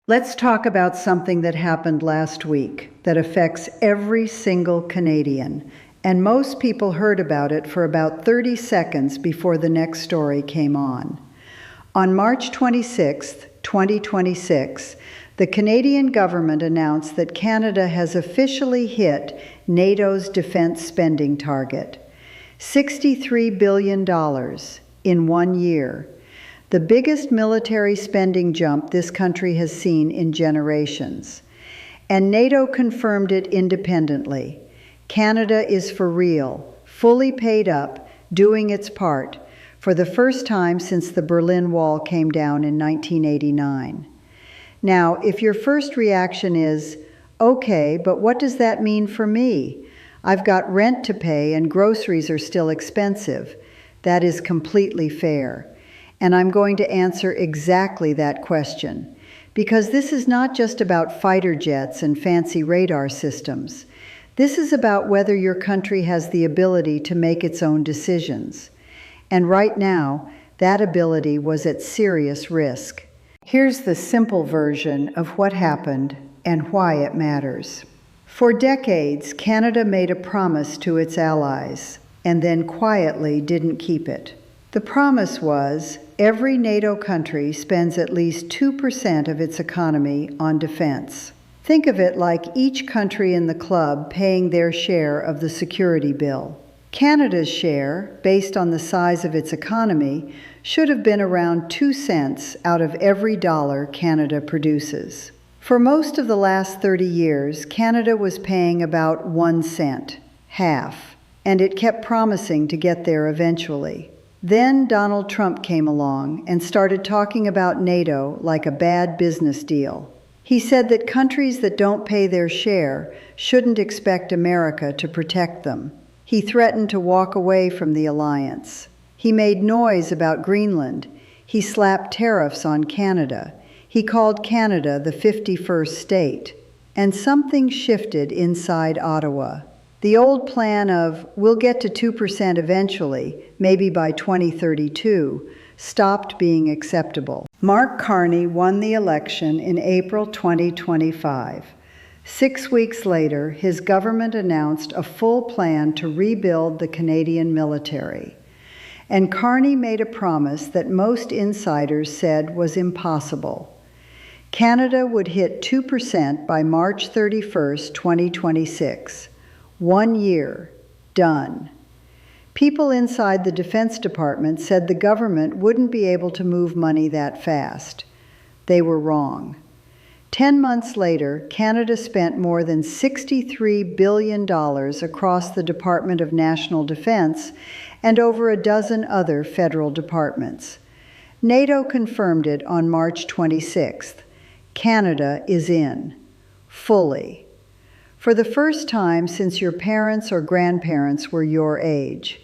Let's talk about something that happened last week that affects every single Canadian, and most people heard about it for about 30 seconds before the next story came on. On March 26, 2026, the Canadian government announced that Canada has officially hit NATO's defense spending target, $63 billion in 1 year, the biggest military spending jump this country has seen in generations. And NATO confirmed it independently. Canada is for real, fully paid up, doing its part, for the first time since the Berlin Wall came down in 1989. Now, if your first reaction is, okay, but what does that mean for me? I've got rent to pay and groceries are still expensive. That is completely fair. And I'm going to answer exactly that question, because this is not just about fighter jets and fancy radar systems. This is about whether your country has the ability to make its own decisions. And right now, that ability was at serious risk. Here's the simple version of what happened and why it matters. For decades, Canada made a promise to its allies and then quietly didn't keep it. The promise was every NATO country spends at least 2% of its economy on defense. Think of it like each country in the club paying their share of the security bill. Canada's share, based on the size of its economy, should have been around 2 cents out of every dollar Canada produces. For most of the last 30 years, Canada was paying about 1 cent, half, and it kept promising to get there eventually. Then Donald Trump came along and started talking about NATO like a bad business deal. He said that countries that don't pay their share shouldn't expect America to protect them. He threatened to walk away from the alliance. He made noise about Greenland. He slapped tariffs on Canada. He called Canada the 51st state. And something shifted inside Ottawa. The old plan of, we'll get to 2% eventually, maybe by 2032, stopped being acceptable. Mark Carney won the election in April 2025. 6 weeks later, his government announced a full plan to rebuild the Canadian military. And Carney made a promise that most insiders said was impossible. Canada would hit 2% by March 31st, 2026. 1 year, done. People inside the Defense Department said the government wouldn't be able to move money that fast. They were wrong. 10 months later, Canada spent more than $63 billion across the Department of National Defense and over a dozen other federal departments. NATO confirmed it on March 26th. Canada is in, fully. For the first time since your parents or grandparents were your age.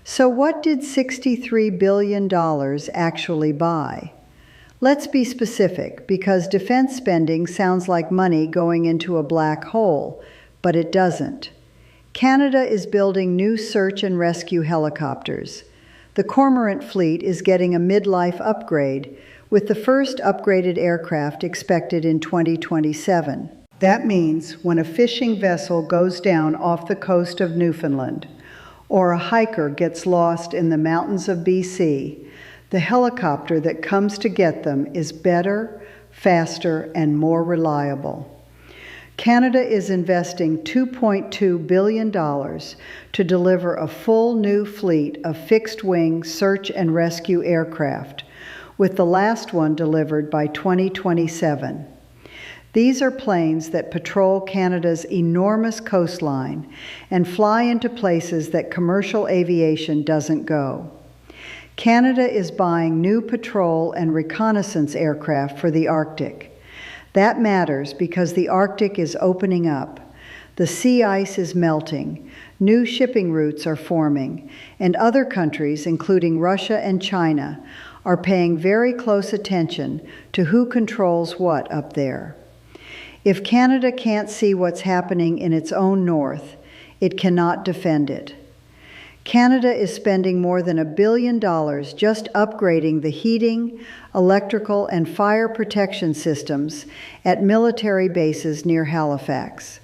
So what did $63 billion actually buy? Let's be specific, because defense spending sounds like money going into a black hole, but it doesn't. Canada is building new search and rescue helicopters. The Cormorant fleet is getting a midlife upgrade, with the first upgraded aircraft expected in 2027. That means when a fishing vessel goes down off the coast of Newfoundland, or a hiker gets lost in the mountains of BC, the helicopter that comes to get them is better, faster, and more reliable. Canada is investing $2.2 billion to deliver a full new fleet of fixed-wing search and rescue aircraft, with the last one delivered by 2027. These are planes that patrol Canada's enormous coastline and fly into places that commercial aviation doesn't go. Canada is buying new patrol and reconnaissance aircraft for the Arctic. That matters because the Arctic is opening up. The sea ice is melting, new shipping routes are forming, and other countries, including Russia and China, are paying very close attention to who controls what up there. If Canada can't see what's happening in its own north, it cannot defend it. Canada is spending more than $1 billion just upgrading the heating, electrical, and fire protection systems at military bases near Halifax.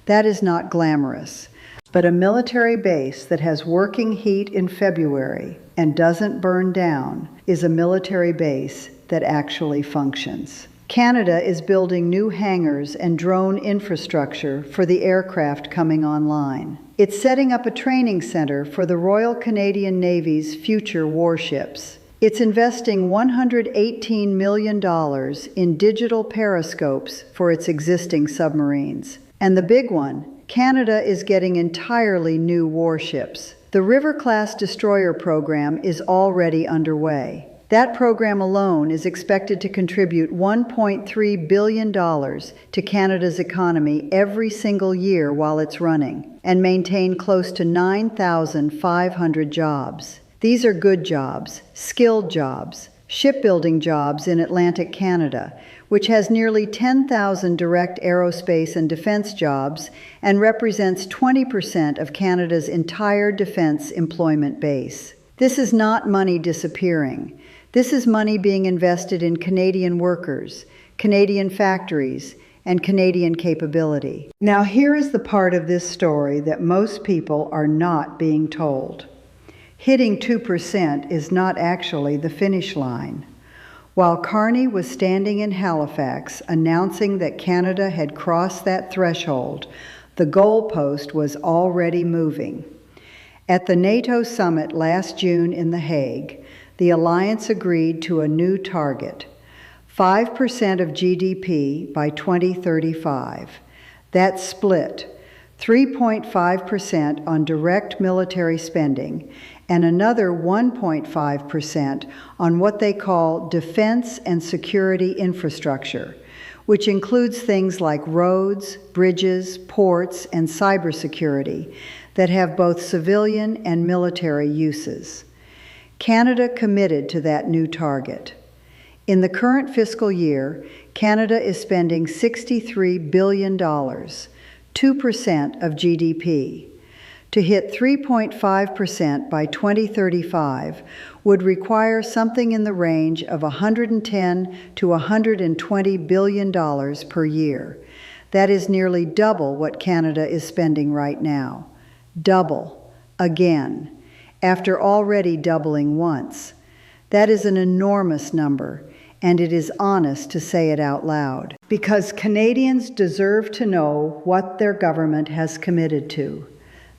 That is not glamorous, but a military base that has working heat in February and doesn't burn down is a military base that actually functions. Canada is building new hangars and drone infrastructure for the aircraft coming online. It's setting up a training center for the Royal Canadian Navy's future warships. It's investing $118 million in digital periscopes for its existing submarines. And the big one, Canada is getting entirely new warships. The River-class destroyer program is already underway. That program alone is expected to contribute $1.3 billion to Canada's economy every single year while it's running, and maintain close to 9,500 jobs. These are good jobs, skilled jobs, shipbuilding jobs in Atlantic Canada, which has nearly 10,000 direct aerospace and defense jobs and represents 20% of Canada's entire defense employment base. This is not money disappearing. This is money being invested in Canadian workers, Canadian factories, and Canadian capability. Now, here is the part of this story that most people are not being told. Hitting 2% is not actually the finish line. While Carney was standing in Halifax announcing that Canada had crossed that threshold, the goalpost was already moving. At the NATO summit last June in The Hague, the alliance agreed to a new target, 5% of GDP by 2035. That split 3.5% on direct military spending and another 1.5% on what they call defense and security infrastructure, which includes things like roads, bridges, ports, and cybersecurity that have both civilian and military uses. Canada committed to that new target. In the current fiscal year, Canada is spending $63 billion, 2% of GDP. To hit 3.5% by 2035 would require something in the range of $110 to $120 billion per year. That is nearly double what Canada is spending right now. Double. Again. After already doubling once. That is an enormous number, and it is honest to say it out loud. Because Canadians deserve to know what their government has committed to.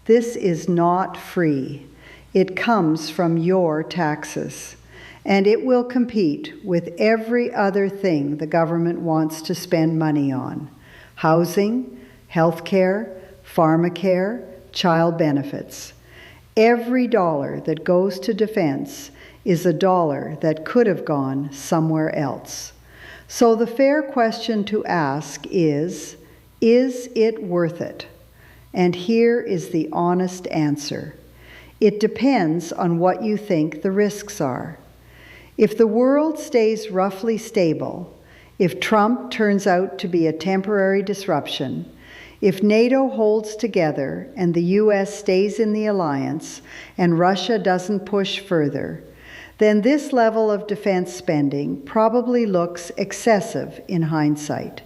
This is not free. It comes from your taxes, and it will compete with every other thing the government wants to spend money on. Housing, healthcare, pharmacare, child benefits. Every dollar that goes to defense is a dollar that could have gone somewhere else. So the fair question to ask is it worth it? And here is the honest answer. It depends on what you think the risks are. If the world stays roughly stable, if Trump turns out to be a temporary disruption, if NATO holds together and the U.S. stays in the alliance and Russia doesn't push further, then this level of defense spending probably looks excessive in hindsight.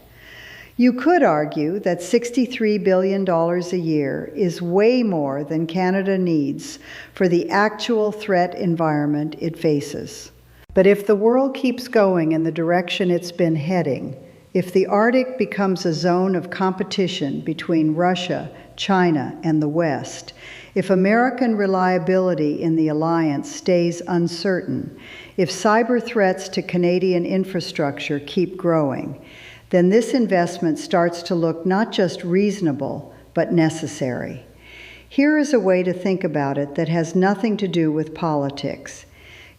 You could argue that $63 billion a year is way more than Canada needs for the actual threat environment it faces. But if the world keeps going in the direction it's been heading, if the Arctic becomes a zone of competition between Russia, China, and the West, if American reliability in the alliance stays uncertain, if cyber threats to Canadian infrastructure keep growing, then this investment starts to look not just reasonable, but necessary. Here is a way to think about it that has nothing to do with politics.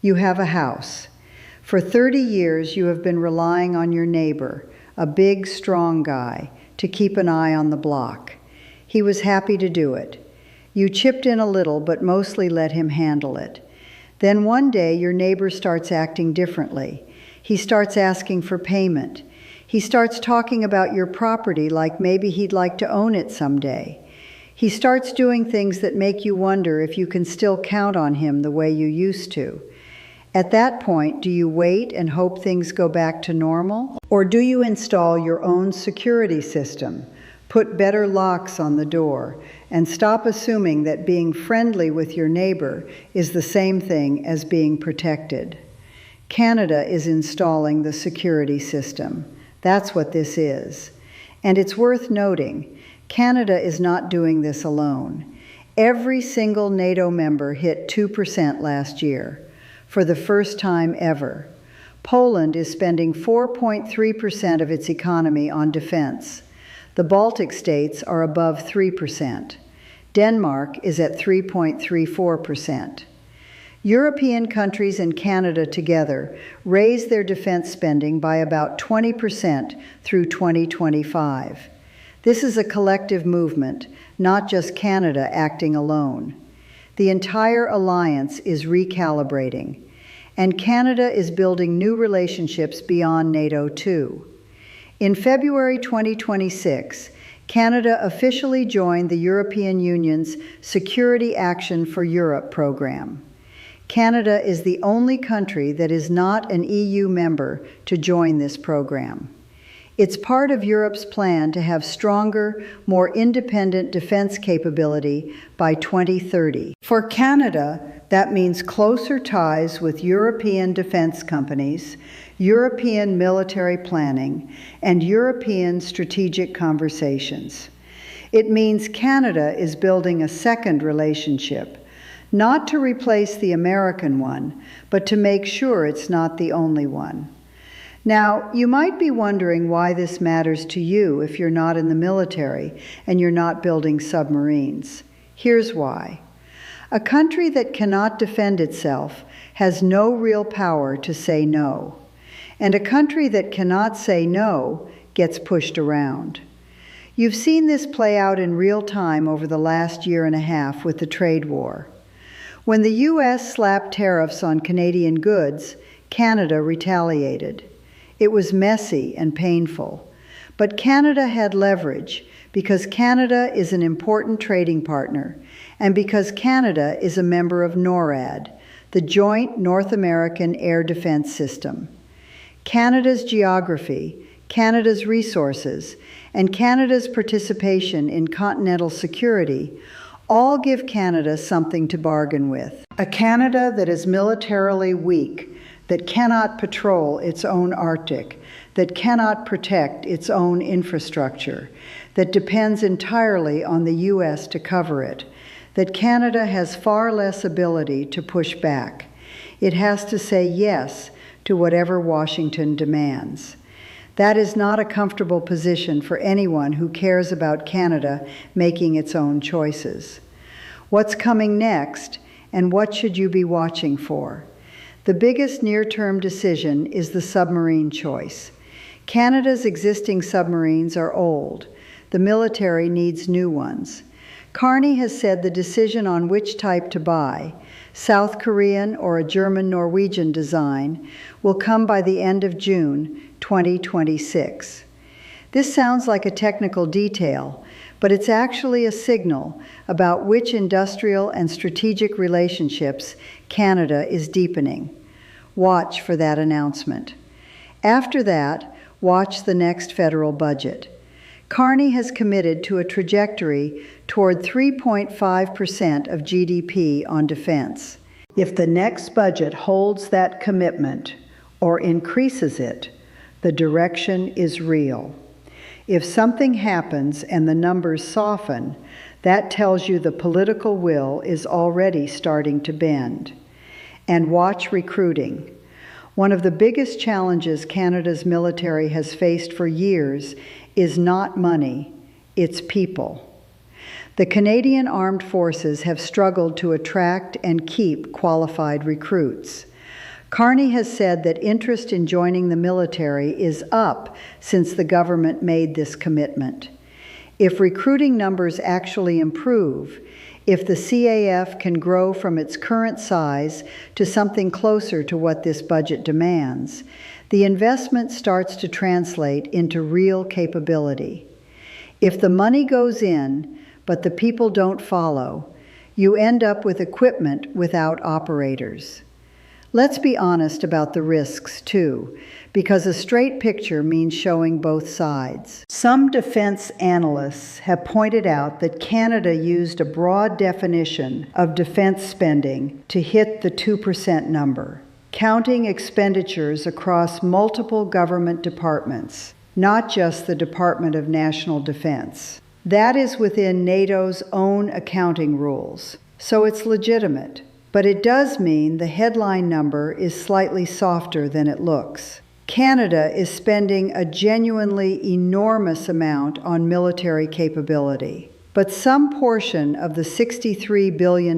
You have a house. For 30 years, you have been relying on your neighbor, a big, strong guy, to keep an eye on the block. He was happy to do it. You chipped in a little, but mostly let him handle it. Then one day, your neighbor starts acting differently. He starts asking for payment. He starts talking about your property like maybe he'd like to own it someday. He starts doing things that make you wonder if you can still count on him the way you used to. At that point, do you wait and hope things go back to normal? Or do you install your own security system, put better locks on the door, and stop assuming that being friendly with your neighbor is the same thing as being protected? Canada is installing the security system. That's what this is. And it's worth noting, Canada is not doing this alone. Every single NATO member hit 2% last year, for the first time ever. Poland is spending 4.3% of its economy on defense. The Baltic states are above 3%. Denmark is at 3.34%. European countries and Canada together raised their defense spending by about 20% through 2025. This is a collective movement, not just Canada acting alone. The entire alliance is recalibrating, and Canada is building new relationships beyond NATO too. In February 2026, Canada officially joined the European Union's Security Action for Europe program. Canada is the only country that is not an EU member to join this program. It's part of Europe's plan to have stronger, more independent defense capability by 2030. For Canada, that means closer ties with European defense companies, European military planning, and European strategic conversations. It means Canada is building a second relationship, not to replace the American one, but to make sure it's not the only one. Now, you might be wondering why this matters to you if you're not in the military and you're not building submarines. Here's why. A country that cannot defend itself has no real power to say no. And a country that cannot say no gets pushed around. You've seen this play out in real time over the last year and a half with the trade war. When the U.S. slapped tariffs on Canadian goods, Canada retaliated. It was messy and painful, but Canada had leverage because Canada is an important trading partner and because Canada is a member of NORAD, the Joint North American Air Defense System. Canada's geography, Canada's resources, and Canada's participation in continental security all give Canada something to bargain with. A Canada that is militarily weak, that cannot patrol its own Arctic, that cannot protect its own infrastructure, that depends entirely on the U.S. to cover it, that Canada has far less ability to push back. It has to say yes to whatever Washington demands. That is not a comfortable position for anyone who cares about Canada making its own choices. What's coming next, and what should you be watching for? The biggest near-term decision is the submarine choice. Canada's existing submarines are old. The military needs new ones. Carney has said the decision on which type to buy, South Korean or a German-Norwegian design, will come by the end of June 2026. This sounds like a technical detail, but it's actually a signal about which industrial and strategic relationships Canada is deepening. Watch for that announcement. After that, watch the next federal budget. Carney has committed to a trajectory toward 3.5% of GDP on defense. If the next budget holds that commitment or increases it, the direction is real. If something happens and the numbers soften, that tells you the political will is already starting to bend. And watch recruiting. One of the biggest challenges Canada's military has faced for years is not money, it's people. The Canadian Armed Forces have struggled to attract and keep qualified recruits. Carney has said that interest in joining the military is up since the government made this commitment. If recruiting numbers actually improve, if the CAF can grow from its current size to something closer to what this budget demands, the investment starts to translate into real capability. If the money goes in, but the people don't follow. You end up with equipment without operators. Let's be honest about the risks, too, because a straight picture means showing both sides. Some defense analysts have pointed out that Canada used a broad definition of defense spending to hit the 2% number, counting expenditures across multiple government departments, not just the Department of National Defense. That is within NATO's own accounting rules, so it's legitimate. But it does mean the headline number is slightly softer than it looks. Canada is spending a genuinely enormous amount on military capability, but some portion of the $63 billion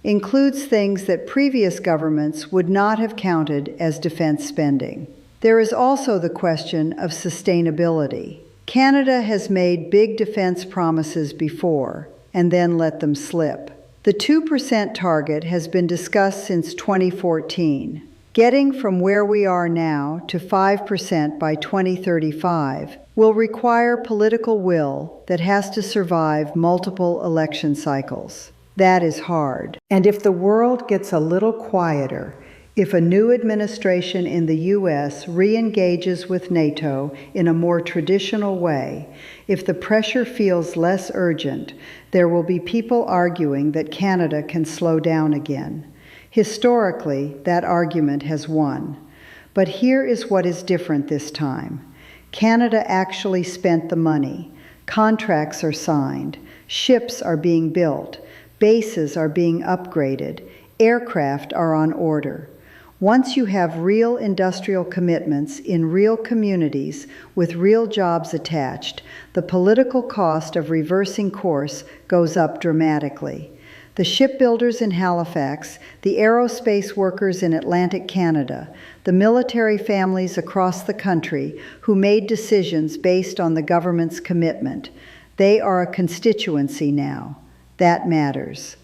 includes things that previous governments would not have counted as defense spending. There is also the question of sustainability. Canada has made big defense promises before and then let them slip. The 2% target has been discussed since 2014. Getting from where we are now to 5% by 2035 will require political will that has to survive multiple election cycles. That is hard. And if the world gets a little quieter, if a new administration in the U.S. re-engages with NATO in a more traditional way, if the pressure feels less urgent, there will be people arguing that Canada can slow down again. Historically, that argument has won. But here is what is different this time. Canada actually spent the money. Contracts are signed. Ships are being built. Bases are being upgraded. Aircraft are on order. Once you have real industrial commitments in real communities with real jobs attached, the political cost of reversing course goes up dramatically. The shipbuilders in Halifax, the aerospace workers in Atlantic Canada, the military families across the country who made decisions based on the government's commitment, they are a constituency now. That matters.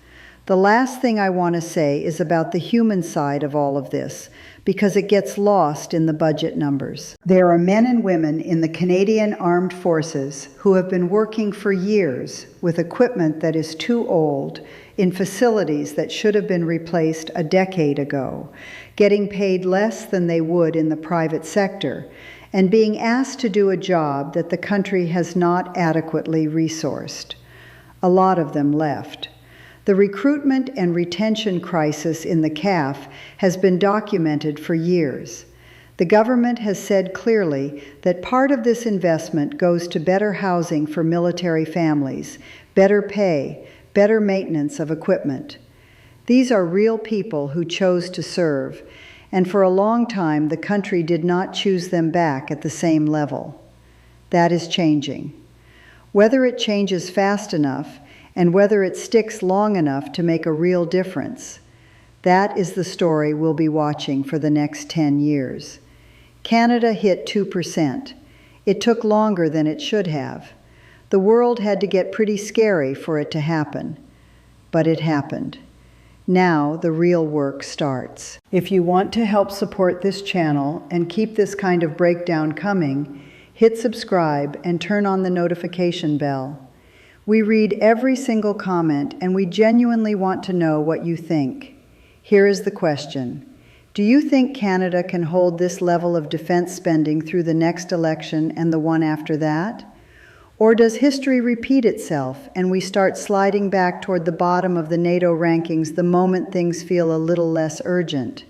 The last thing I want to say is about the human side of all of this, because it gets lost in the budget numbers. There are men and women in the Canadian Armed Forces who have been working for years with equipment that is too old, in facilities that should have been replaced a decade ago, getting paid less than they would in the private sector, and being asked to do a job that the country has not adequately resourced. A lot of them left. The recruitment and retention crisis in the CAF has been documented for years. The government has said clearly that part of this investment goes to better housing for military families, better pay, better maintenance of equipment. These are real people who chose to serve, and for a long time the country did not choose them back at the same level. That is changing. Whether it changes fast enough and whether it sticks long enough to make a real difference, that is the story we'll be watching for the next 10 years. Canada hit 2%. It took longer than it should have. The world had to get pretty scary for it to happen. But it happened. Now the real work starts. If you want to help support this channel and keep this kind of breakdown coming, hit subscribe and turn on the notification bell. We read every single comment, and we genuinely want to know what you think. Here is the question. Do you think Canada can hold this level of defense spending through the next election and the one after that? Or does history repeat itself and we start sliding back toward the bottom of the NATO rankings the moment things feel a little less urgent?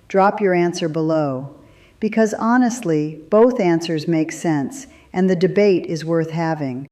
Drop your answer below, because honestly, both answers make sense, and the debate is worth having.